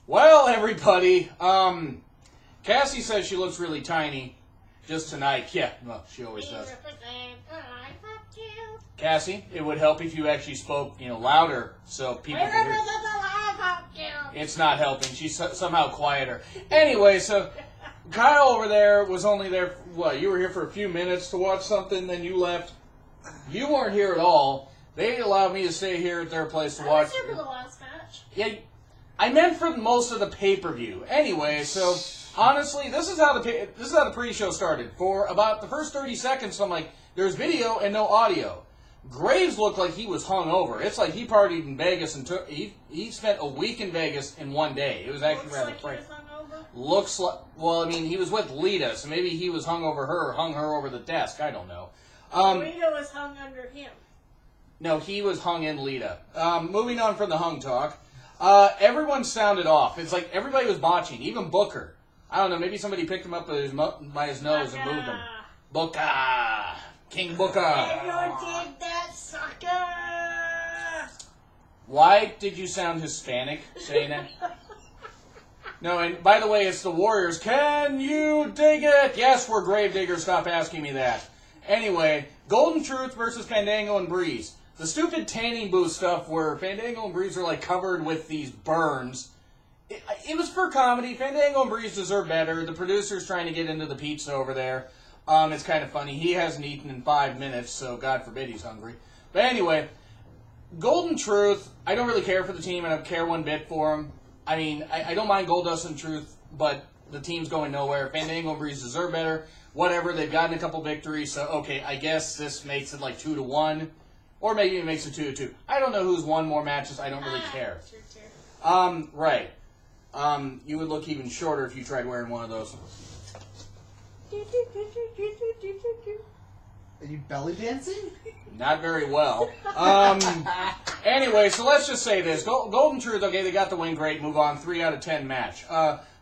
Well, everybody, Cassie says she looks really tiny just tonight. Yeah, well, she always does. Cassie, it would help if you actually spoke, louder so people could hear. It's not helping. She's somehow quieter. Anyway, so Kyle over there was only there, you were here for a few minutes to watch something, then you left. You weren't here at all. They allowed me to stay here at their place to watch. I was here for the last match. Yeah, I meant for most of the pay-per-view. Anyway, so honestly, this is how the pre-show started. For about the first 30 seconds, I'm like, there's video and no audio. Graves looked like he was hungover. It's like he partied in Vegas and he spent a week in Vegas in one day. It was actually rather crazy. Looks like, well, I mean, he was with Lita, so maybe he was hung her over the desk. I don't know. Lita was hung under him. No, he was hung in Lita. Moving on from the hung talk. Everyone sounded off. It's like everybody was botching, even Booker. I don't know, maybe somebody picked him up by his nose and moved him. Booker! King Booker! Everyone did that, sucker! Why did you sound Hispanic saying that? No, and by the way, it's the Warriors. Can you dig it? Yes, we're grave diggers. Stop asking me that. Anyway, Golden Truth versus Fandango and Breeze. The stupid tanning booth stuff where Fandango and Breeze are like covered with these burns. It was for comedy. Fandango and Breeze deserve better. The producer's trying to get into the pizza over there. It's kind of funny. He hasn't eaten in 5 minutes, so God forbid he's hungry. But anyway, Golden Truth, I don't really care for the team. I don't care one bit for them. I mean, I don't mind Goldust and Truth, but the team's going nowhere. Fandango and Breeze deserve better. Whatever, they've gotten a couple victories, so okay, I guess this makes it like 2-1. Or maybe it makes it 2-2. I don't know who's won more matches. I don't really care. Right. You would look even shorter if you tried wearing one of those. Are you belly dancing? Not very well. Anyway, so let's just say this. Golden Truth, okay, they got the win. Great. Move on. 3 out of 10 match.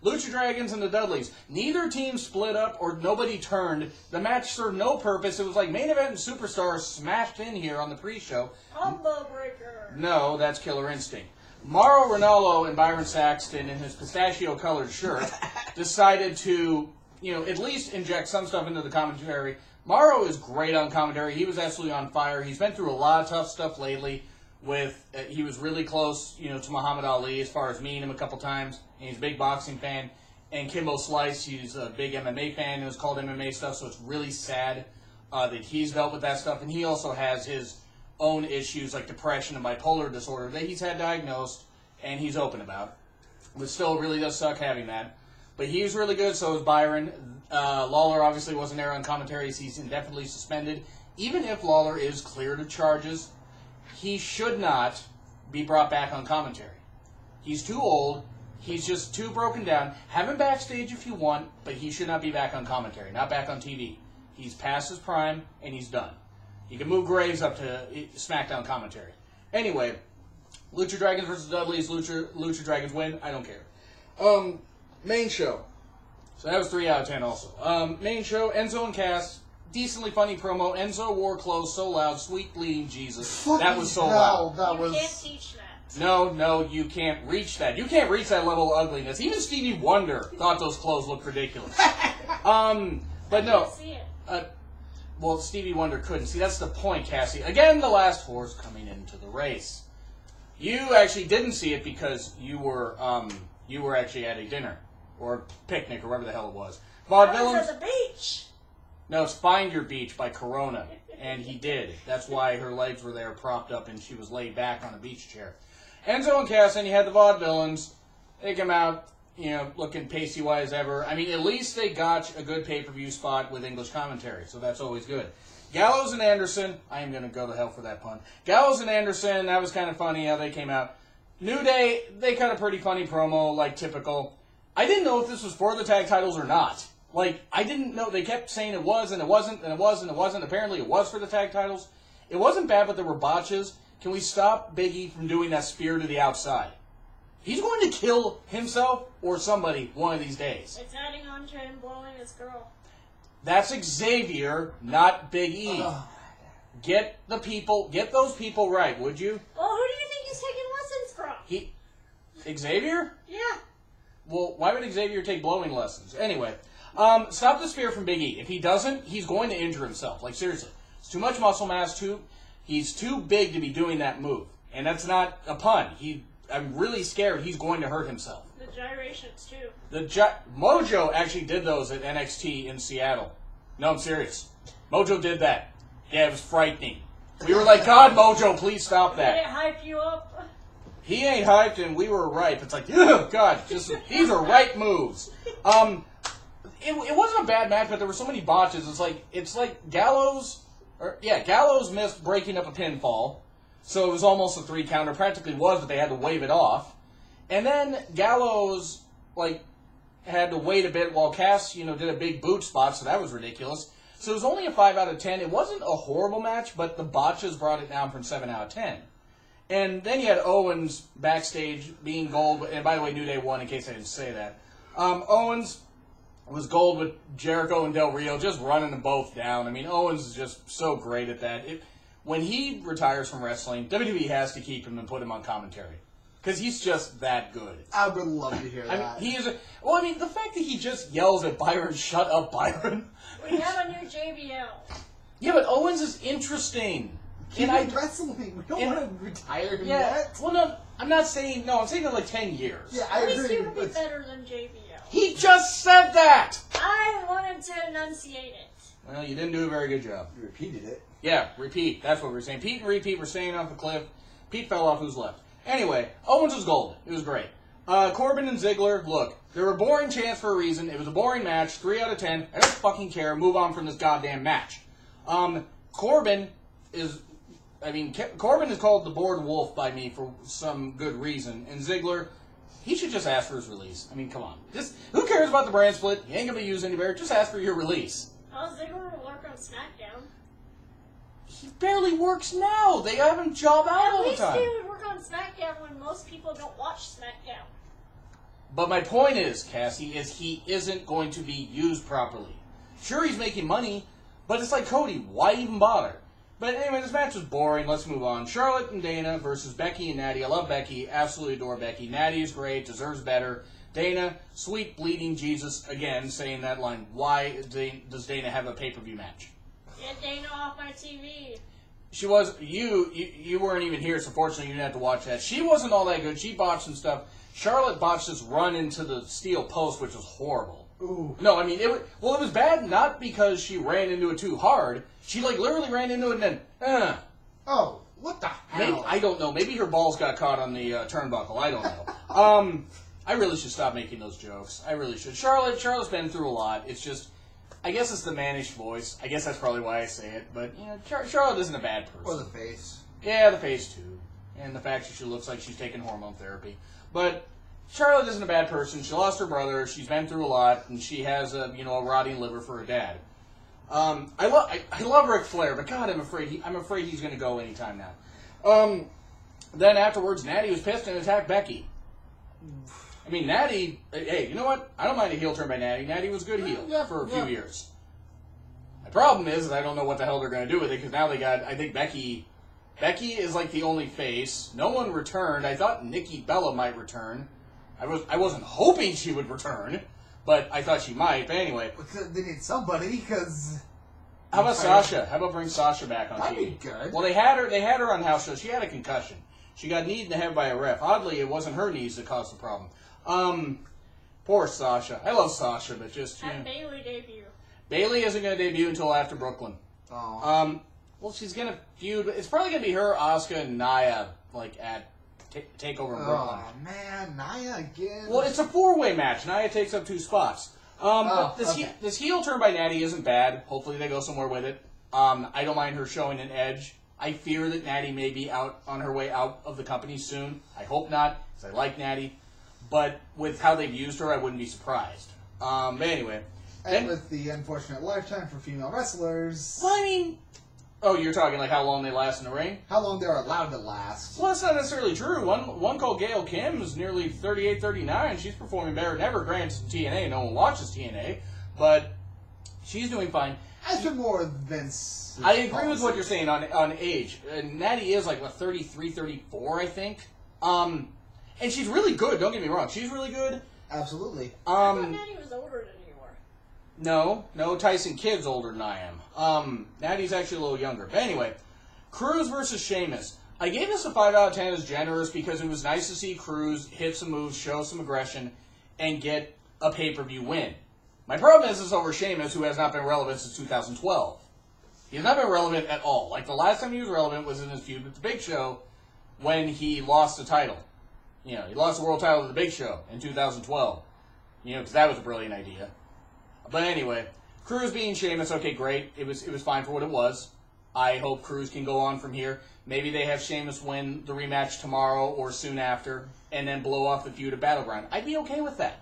Lucha Dragons and the Dudleys. Neither team split up or nobody turned. The match served no purpose. It was like main event and superstars smashed in here on the pre-show. Combo breaker. No, that's Killer Instinct. Mauro Ranallo and Byron Saxton in his pistachio-colored shirt decided to, at least inject some stuff into the commentary. Mauro is great on commentary. He was absolutely on fire. He's been through a lot of tough stuff lately. He was really close, to Muhammad Ali as far as meeting him a couple times. And he's a big boxing fan. And Kimbo Slice, he's a big MMA fan. It was called MMA stuff, so it's really sad that he's dealt with that stuff. And he also has his own issues like depression and bipolar disorder that he's had diagnosed and he's open about. But still, it really does suck having that. But he was really good, so was Byron. Lawler obviously wasn't there on commentary. He's indefinitely suspended. Even if Lawler is cleared of charges, he should not be brought back on commentary. He's too old. He's just too broken down. Have him backstage if you want, but he should not be back on commentary, not back on TV. He's past his prime, and he's done. You can move Graves up to SmackDown commentary. Anyway, Lucha Dragons versus Dudleys. Lucha Dragons win. I don't care. Main show. So that was 3 out of 10 also. Main show, Enzo and Cass. Decently funny promo. Enzo wore clothes so loud. Sweet bleeding Jesus. That was so loud. You can't teach that. No, you can't reach that. You can't reach that level of ugliness. Even Stevie Wonder thought those clothes looked ridiculous. But no. See it. Well, Stevie Wonder couldn't. See, that's the point, Cassie. Again, the last horse coming into the race. You actually didn't see it because you were actually at a dinner or picnic or wherever the hell it was. I was at the beach. No, it's Find Your Beach by Corona, and he did. That's why her legs were there propped up and she was laid back on a beach chair. Enzo and Cass, and you had the Vaudevillains. They come out, looking pasty-white as ever. I mean, at least they got a good pay-per-view spot with English commentary, so that's always good. Gallows and Anderson, I am going to go to hell for that pun. Gallows and Anderson, that was kind of funny how they came out. New Day, they cut a pretty funny promo, like typical. I didn't know if this was for the tag titles or not. I didn't know. They kept saying it was, and it wasn't, and it was, and it wasn't. Apparently, it was for the tag titles. It wasn't bad, but there were botches. Can we stop Big E from doing that spear to the outside? He's going to kill himself or somebody one of these days. It's adding on to him blowing his girl. That's Xavier, not Big E. Get those people right, would you? Well, who do you think he's taking lessons from? Xavier? Yeah. Well, why would Xavier take blowing lessons? Anyway, stop the spear from Big E. If he doesn't, he's going to injure himself. Like, seriously. It's too much muscle mass. He's too big to be doing that move. And that's not a pun. I'm really scared he's going to hurt himself. The gyrations, too. Mojo actually did those at NXT in Seattle. No, I'm serious. Mojo did that. Yeah, it was frightening. We were like, God, Mojo, please stop that. Did it hype you up? He ain't hyped, and we were ripe. It's like, oh, God, these are right moves. It wasn't a bad match, but there were so many botches. It's like Gallows missed breaking up a pinfall, so it was almost a 3 counter. Practically was, but they had to wave it off. And then Gallows, had to wait a bit while Cass, did a big boot spot, so that was ridiculous. So it was only a 5 out of 10. It wasn't a horrible match, but the botches brought it down from 7 out of 10. And then you had Owens backstage being gold, and by the way, New Day won, in case I didn't say that. Owens was gold with Jericho and Del Rio, just running them both down. I mean, Owens is just so great at that. When he retires from wrestling, WWE has to keep him and put him on commentary. Because he's just that good. I would love to hear that. I mean, the fact that he just yells at Byron, "Shut up, Byron." We have a new JBL. Yeah, but Owens is interesting. Keep him wrestling. We don't want to retire him yet. Well, no, I'm not saying, I'm saying in 10 years. Yeah, I At agree. least he would be better than JBL. He just said that! I wanted to enunciate it. Well, you didn't do a very good job. You repeated it. Yeah, repeat. That's what we're saying. Pete and repeat were staying off the cliff. Pete fell off, who's left? Anyway, Owens was golden. It was great. Corbin and Ziggler, look, they were boring chants for a reason. It was a boring match, 3 out of 10. I don't fucking care. Move on from this goddamn match. Corbin is called the bored wolf by me for some good reason. And Ziggler, he should just ask for his release. I mean, come on. Who cares about the brand split? You ain't going to be used anywhere. Just ask for your release. Oh, Ziggler will work on SmackDown. He barely works now. They have him job out all the time. At least he would work on SmackDown when most people don't watch SmackDown. But my point is, Cassie, he isn't going to be used properly. Sure, he's making money, but it's like Cody. Why even bother? But anyway, this match was boring. Let's move on. Charlotte and Dana versus Becky and Natty. I love Becky. Absolutely adore Becky. Natty is great. Deserves better. Dana, sweet bleeding Jesus, again, saying that line. Why does Dana have a pay-per-view match? Get Dana off my TV. She was, you weren't even here, so fortunately you didn't have to watch that. She wasn't all that good. She botched some stuff. Charlotte botched this run into the steel post, which was horrible. Ooh. No, I mean, it was bad not because she ran into it too hard. She, literally ran into it and then, Oh, what the hell? Maybe, I don't know. Maybe her balls got caught on the turnbuckle. I don't know. I really should stop making those jokes. I really should. Charlotte's been through a lot. It's just, I guess it's the mannish voice. I guess that's probably why I say it. But, Charlotte isn't a bad person. Or the face. Yeah, the face, too. And the fact that she looks like she's taking hormone therapy. But Charlotte isn't a bad person. She lost her brother. She's been through a lot. And she has a rotting liver for her dad. I love Ric Flair, but God, I'm afraid he's going to go anytime now. Then afterwards, Natty was pissed and attacked Becky. I mean, Natty, hey, you know what? I don't mind a heel turn by Natty. Natty was a good heel for a few years. The problem is I don't know what the hell they're going to do with it, because now they got, I think Becky is like the only face. No one returned. I thought Nikki Bella might return. I wasn't hoping she would return, but I thought she might. But anyway. They need somebody, because... How about Sasha? How about bring Sasha back on TV? That'd be good. Well, they had her on house show. She had a concussion. She got kneed in the head by a ref. Oddly, it wasn't her knees that caused the problem. Poor Sasha. I love Sasha, but just... Have Bayley debut. Bayley isn't going to debut until after Brooklyn. Oh. Well, she's going to feud... It's probably going to be her, Asuka, and Nia, at TakeOver in Brooklyn. Oh, man. Nia again. Well, it's a 4-way match. Nia takes up 2 spots. But this heel turn by Natty isn't bad. Hopefully they go somewhere with it. I don't mind her showing an edge. I fear that Natty may be out on her way out of the company soon. I hope not, because I like Natty. But with how they've used her, I wouldn't be surprised. But anyway. And with the unfortunate lifetime for female wrestlers... Well, I mean... Oh, you're talking how long they last in the ring? How long they're allowed to last. Well, that's not necessarily true. One called Gail Kim is nearly 38, 39. She's performing better than ever. Granted, it's TNA. No one watches TNA. But she's doing fine. Has been more Vince... I agree with what you're saying on age. Natty is 33, 34, I think. And she's really good, don't get me wrong. She's really good. Absolutely. I thought Natty was older than you were. No, Tyson Kidd's older than I am. Natty's actually a little younger. But anyway, Cruz versus Sheamus. I gave this a 5 out of 10 as generous because it was nice to see Cruz hit some moves, show some aggression, and get a pay-per-view win. My problem is over Sheamus, who has not been relevant since 2012. He has not been relevant at all. Like, the last time he was relevant was in his feud with The Big Show when he lost the title. You know, he lost the world title to The Big Show in 2012. You know, because that was a brilliant idea. But anyway, Cruz being Sheamus, okay, great. It was fine for what it was. I hope Cruz can go on from here. Maybe they have Sheamus win the rematch tomorrow or soon after, and then blow off the feud at Battleground. I'd be okay with that.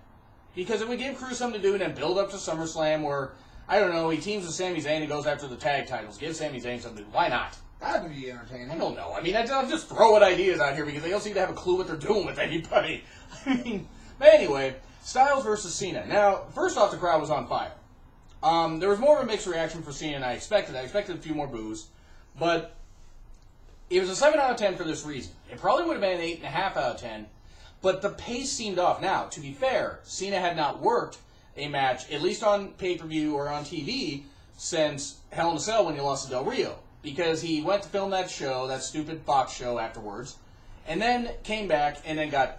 Because it would give Cruz something to do and then build up to SummerSlam where, I don't know, he teams with Sami Zayn and goes after the tag titles. Give Sami Zayn something to do. Why not? That'd be entertaining. I don't know. I mean, I'm just throwing ideas out here because they don't seem to have a clue what they're doing with anybody. I mean, but anyway, Styles versus Cena. Now, first off, the crowd was on fire. There was more of a mixed reaction for Cena than I expected. I expected a few more boos. But it was a 7 out of 10 for this reason. It probably would have been an 8.5 out of 10, but the pace seemed off. Now, to be fair, Cena had not worked a match, at least on pay-per-view or on TV, since Hell in a Cell when he lost to Del Rio. Because he went to film that show, that stupid Fox show afterwards, and then came back and then got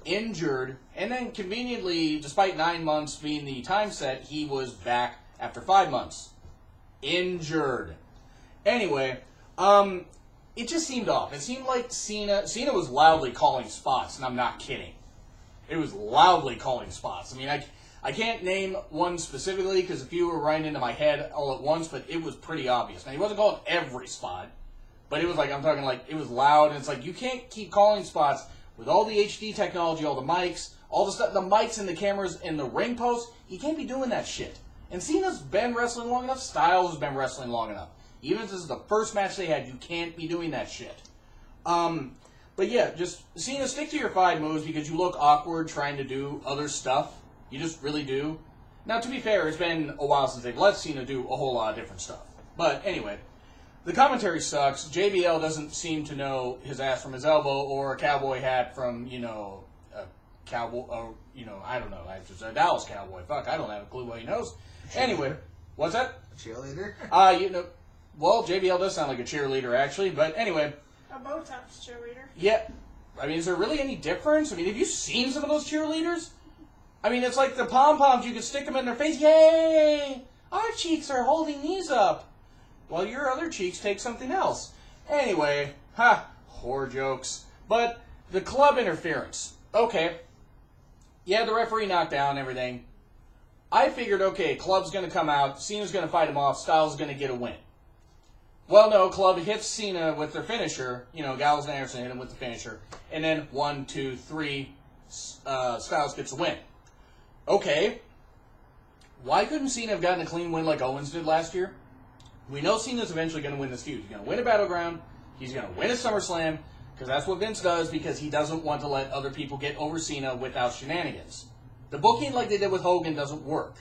injured, and then conveniently, despite 9 months being the time set, he was back after 5 months. Injured. Anyway, it just seemed off. It seemed like Cena was loudly calling spots, and I'm not kidding. It was loudly calling spots. I mean, I can't name one specifically because a few were right into my head all at once, but it was pretty obvious. Now, he wasn't calling every spot, but it was like, I'm talking like, it was loud, and it's like, you can't keep calling spots with all the HD technology, all the mics, all the stuff, the mics and the cameras and the ring posts. You can't be doing that shit. And Cena's been wrestling long enough. Styles has been wrestling long enough. Even if this is the first match they had, you can't be doing that shit. But yeah, just, Cena, stick to your 5 moves because you look awkward trying to do other stuff. You just really do. Now, to be fair, it's been a while since they've let Cena do a whole lot of different stuff. But anyway, the commentary sucks. JBL doesn't seem to know his ass from his elbow or a cowboy hat from, you know, a cowboy, or, you know, I don't know. I just a Dallas cowboy. Fuck, I don't have a clue what he knows. Anyway, what's that? A cheerleader? You know, well, JBL does sound like a cheerleader, actually. But anyway. A Botox cheerleader. Yeah. I mean, is there really any difference? I mean, have you seen some of those cheerleaders? I mean, it's like the pom-poms. You could stick them in their face. Yay! Our cheeks are holding these up. While your other cheeks take something else. Anyway, whore jokes. But the club interference. Okay. Yeah, the referee knocked down and everything. I figured, okay, Club's going to come out. Cena's going to fight him off. Styles is going to get a win. Well, no, Club hits Cena with their finisher. You know, Gallows and Anderson hit him with the finisher. And then 1, 2, 3, Styles gets a win. Okay. Why couldn't Cena have gotten a clean win like Owens did last year? We know Cena's eventually going to win this feud. He's going to win a Battleground. He's going to win a SummerSlam. Because that's what Vince does, because he doesn't want to let other people get over Cena without shenanigans. The booking like they did with Hogan doesn't work.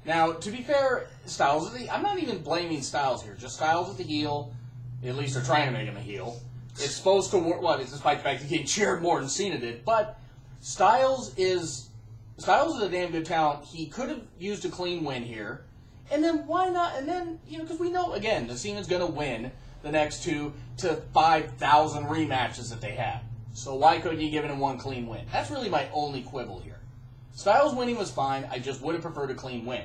Now, to be fair, Styles is I'm not even blaming Styles here. Just Styles is the heel. At least they're trying to make him a heel. It's supposed to work. Well, it's despite the fact that he cheered more than Cena did. But Styles is a damn good talent. He could have used a clean win here. And then why not? And then, you know, because we know, again, that Cena's going to win the next 2 to 5,000 rematches that they have. So why couldn't you give him one clean win? That's really my only quibble here. Styles winning was fine. I just would have preferred a clean win.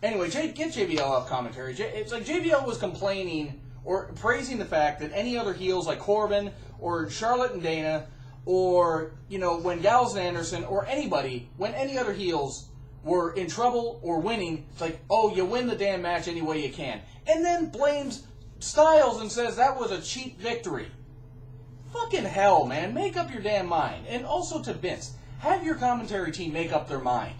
Anyway, get JBL off commentary. It's like JBL was complaining or praising the fact that any other heels like Corbin or Charlotte and Dana or, you know, when Gallows and Anderson or anybody, when any other heels were in trouble or winning, it's like, oh, you win the damn match any way you can. And then blames Styles and says that was a cheap victory. Fucking hell, man. Make up your damn mind. And also to Vince, have your commentary team make up their mind.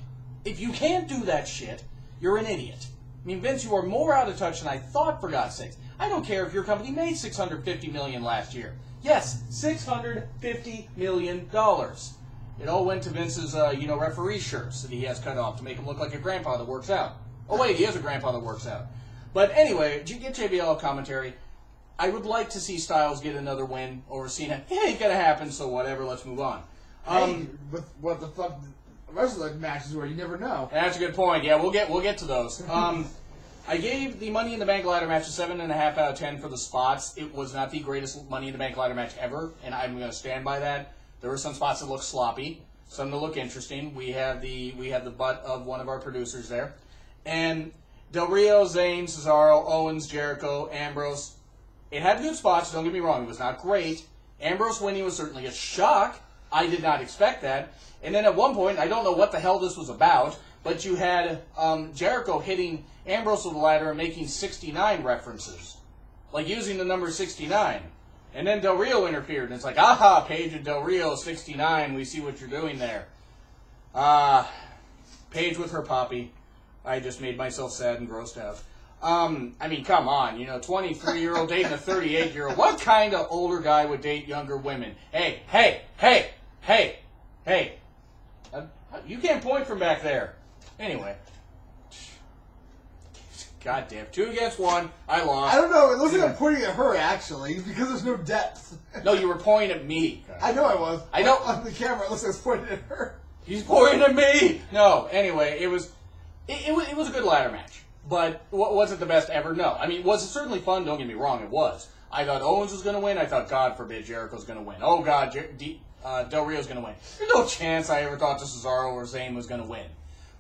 If you can't do that shit, you're an idiot. I mean, Vince, you are more out of touch than I thought, for God's sakes. I don't care if your company made $650 million last year. Yes, $650 million. It all went to Vince's, referee shirts that he has cut off to make him look like a grandpa that works out. Oh, wait, he is a grandpa that works out. But anyway, get JBL commentary. I would like to see Styles get another win over Cena. It ain't gonna happen, so whatever, let's move on. Hey, what the fuck? wrestling matches where you never know. That's a good point. Yeah, we'll get to those. I gave the Money in the Bank ladder match a 7.5 out of 10 for the spots. It was not the greatest Money in the Bank ladder match ever, and I'm going to stand by that. There were some spots that looked sloppy, some that look interesting. We have the butt of one of our producers there, and Del Rio, Zayn, Cesaro, Owens, Jericho, Ambrose. It had good spots. Don't get me wrong; it was not great. Ambrose winning was certainly a shock. I did not expect that. And then at one point, I don't know what the hell this was about, but you had Jericho hitting Ambrose with the ladder and making 69 references, like using the number 69. And then Del Rio interfered, and it's like, aha, Paige and Del Rio, 69, we see what you're doing there. Paige with her poppy. I just made myself sad and grossed out. I mean, come on, 23-year-old dating a 38-year-old. What kind of older guy would date younger women? Hey. You can't point from back there. Anyway. God damn. 2 against 1. I lost. I don't know. It looks like I'm pointing at her, actually, because there's no depth. No, you were pointing at me. I know I was. I know. On the camera, it looks like I was pointing at her. He's pointing at me. No, anyway, it was a good ladder match. But was it the best ever? No. I mean, was it certainly fun? Don't get me wrong, it was. I thought Owens was going to win. I thought, God forbid, Jericho's going to win. Oh, God, Del Rio's going to win. There's no chance I ever thought Cesaro or Zayn was going to win.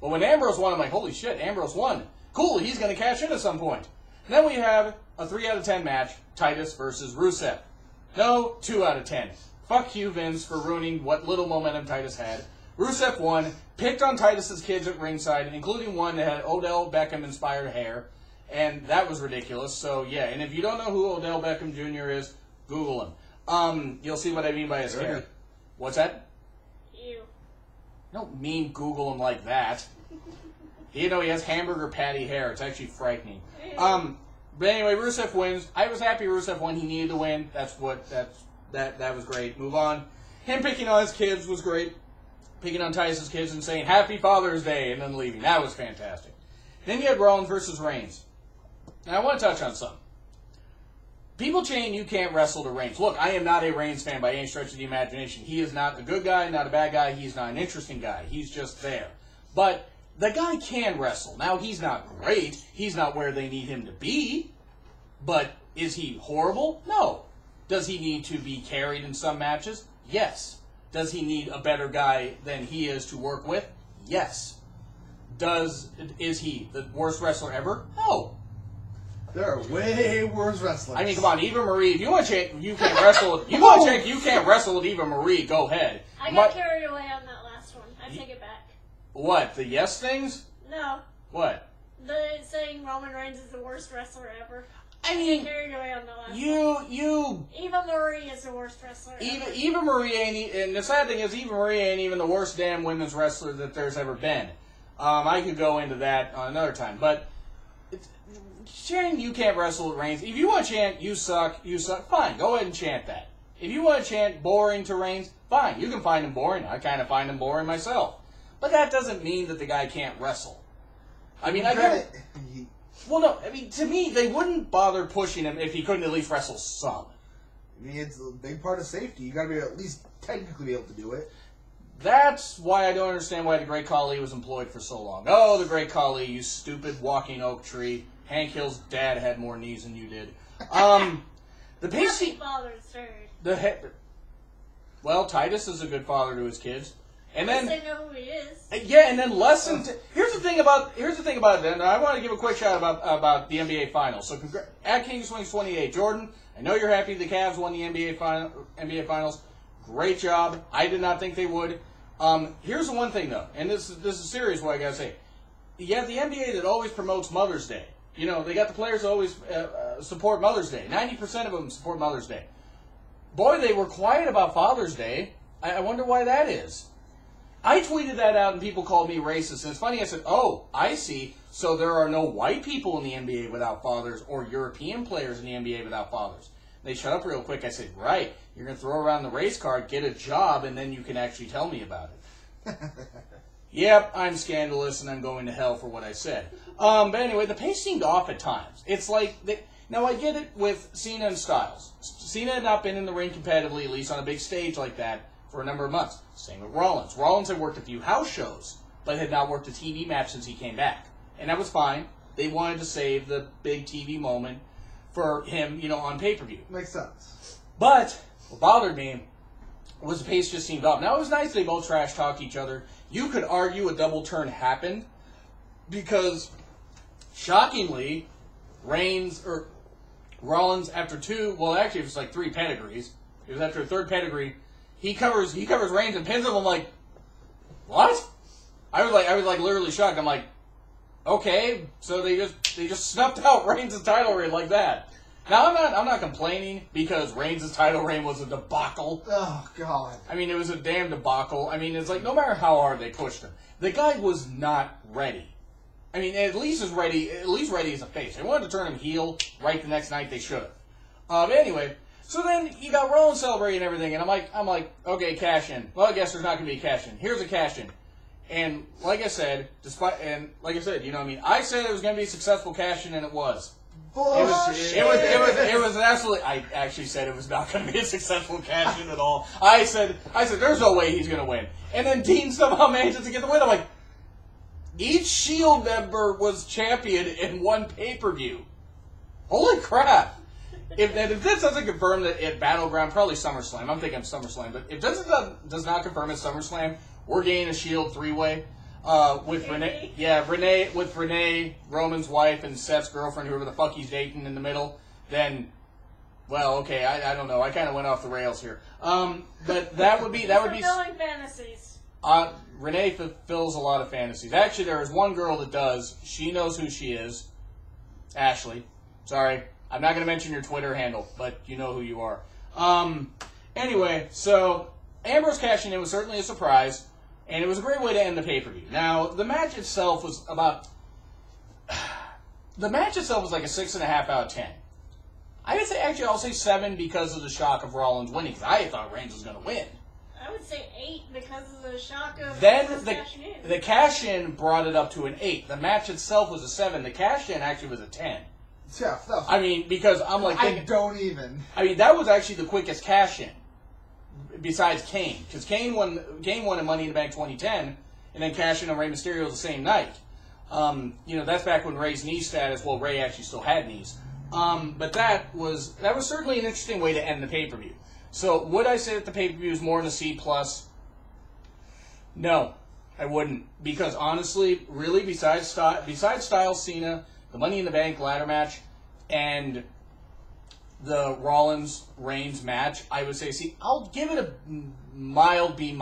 But when Ambrose won, I'm like, holy shit, Ambrose won. Cool, he's going to cash in at some point. And then we have a 3 out of 10 match, Titus versus Rusev. No, 2 out of 10. Fuck you, Vince, for ruining what little momentum Titus had. Rusev won, picked on Titus's kids at ringside, including one that had Odell Beckham-inspired hair, and that was ridiculous. So, yeah, and if you don't know who Odell Beckham Jr. is, Google him. You'll see what I mean by his hair. What's that? Ew. Don't mean Google him like that. He has hamburger patty hair. It's actually frightening. But anyway, Rusev wins. I was happy Rusev won. He needed to win. That was great. Move on. Him picking on his kids was great. Picking on Titus's kids and saying Happy Father's Day and then leaving. That was fantastic. Then you had Rollins versus Reigns. Now I want to touch on something. People saying you can't wrestle to Reigns. Look, I am not a Reigns fan by any stretch of the imagination. He is not a good guy, not a bad guy. He's not an interesting guy. He's just there. But the guy can wrestle. Now, he's not great. He's not where they need him to be. But is he horrible? No. Does he need to be carried in some matches? Yes. Does he need a better guy than he is to work with? Yes. Is he the worst wrestler ever? No. There are way worse wrestlers. I mean, come on, Eva Marie. If you want to chant you can't wrestle, you want to chant you can't wrestle with Eva Marie, go ahead. I got carried away on that last one. I take it back. What? The yes things? No. What? The saying Roman Reigns is the worst wrestler ever. I mean, carried away on the last one. Eva Marie is the worst wrestler ever. Eva Marie ain't, and the sad thing is, Eva Marie ain't even the worst damn women's wrestler that there's ever been. I could go into that another time, but chanting you can't wrestle with Reigns. If you want to chant you suck, fine, go ahead and chant that. If you want to chant boring to Reigns, fine, you can find him boring. I kind of find him boring myself. But that doesn't mean that the guy can't wrestle. I mean, well, no, I mean, to me, they wouldn't bother pushing him if he couldn't at least wrestle some. I mean, it's a big part of safety. You got to be at least technically be able to do it. That's why I don't understand why the Great Khali was employed for so long. Oh, the Great Khali, you stupid walking oak tree. Hank Hill's dad had more knees than you did. The pacing. Father's third. Well, Titus is a good father to his kids. And then they know who he is. Yeah, and then here's the thing about it. Then I want to give a quick shout about the NBA Finals. So at King Swings 28, Jordan. I know you're happy the Cavs won the NBA Finals. Great job. I did not think they would. Here's the one thing though, and this is serious. What I gotta say, you have the NBA that always promotes Mother's Day. They got the players that always support Mother's Day. 90% of them support Mother's Day. Boy, they were quiet about Father's Day. I wonder why that is. I tweeted that out and people called me racist. And it's funny, I said, oh, I see. So there are no white people in the NBA without fathers or European players in the NBA without fathers. They shut up real quick. I said, right, you're going to throw around the race card, get a job, and then you can actually tell me about it. Yep, I'm scandalous and I'm going to hell for what I said. But anyway, the pace seemed off at times. It's like, now I get it with Cena and Styles. Cena had not been in the ring competitively, at least on a big stage like that, for a number of months. Same with Rollins. Rollins had worked a few house shows, but had not worked a TV match since he came back. And that was fine. They wanted to save the big TV moment for him, on pay-per-view. Makes sense. But what bothered me was the pace just seemed off. Now, it was nice they both trash-talked each other. You could argue a double turn happened because, shockingly, Rollins, after it was like 3 pedigrees. It was after a 3rd pedigree. He covers Reigns and pins him. I'm like, what? I was like literally shocked. I'm like, okay, so they just snuffed out Reigns' title reign like that. Now I'm not complaining because Reigns' title reign was a debacle. Oh God. I mean, it was a damn debacle. I mean, it's like no matter how hard they pushed him, the guy was not ready. I mean, at least ready as a face. They wanted to turn him heel right the next night. They should have. But anyway, so then you got Rollins celebrating everything, and I'm like, okay, cash in. Well, I guess there's not going to be a cash in. Here's a cash in. And like I said, I said it was going to be a successful cash in, and it was. Bullshit. It was absolutely. I actually said it was not going to be a successful cash in at all. I said there's no way he's going to win. And then Dean somehow manages to get the win. I'm like, each Shield member was champion in one pay-per-view. Holy crap! If this doesn't confirm that at Battleground, probably SummerSlam. I'm thinking SummerSlam, but if this does not confirm at SummerSlam, we're getting a Shield 3-way. With Renee, Renee, Roman's wife, and Seth's girlfriend, whoever the fuck he's dating in the middle, then, well, okay, I don't know. I kind of went off the rails here. But that would be fulfilling fantasies. Renee fulfills a lot of fantasies. Actually, there is one girl that does. She knows who she is. Ashley. Sorry, I'm not going to mention your Twitter handle, but you know who you are. Anyway, so Ambrose cashing in was certainly a surprise. And it was a great way to end the pay-per-view. Now, the match itself was like a 6.5 out of 10. I'll say 7 because of the shock of Rollins winning, because I thought Reigns was going to win. I would say 8 because of the shock of then cashing in. The cash-in brought it up to an 8. The match itself was a 7. The cash-in actually was a 10. Yeah, I mean, because I'm like... that was actually the quickest cash-in. Besides Kane, because Kane won a Money in the Bank 2010, and then cashed in on Rey Mysterio the same night. That's back when Rey's knee status. Well, Rey actually still had knees. But that was certainly an interesting way to end the pay-per-view. So would I say that the pay-per-view is more in a C+? No, I wouldn't, because honestly, really, besides Styles Cena, the Money in the Bank ladder match, and the Rollins-Reigns match, I would say, I'll give it a mild B-,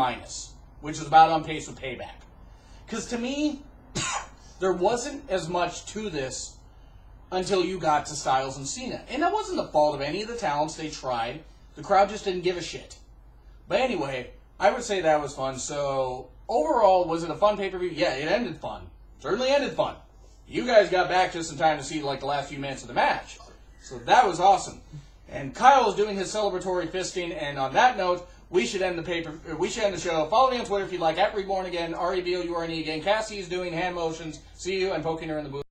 which is about on pace with Payback. Because to me, there wasn't as much to this until you got to Styles and Cena. And that wasn't the fault of any of the talents. They tried. The crowd just didn't give a shit. But anyway, I would say that was fun. So, overall, was it a fun pay-per-view? Yeah, it ended fun. Certainly ended fun. You guys got back just in time to see, the last few minutes of the match. So that was awesome. And Kyle is doing his celebratory fisting, and on that note, we should end the show. Follow me on Twitter if you'd like, @Reborn Again, REBOURNE again. Cassie is doing hand motions. See you, and poking her in the booth.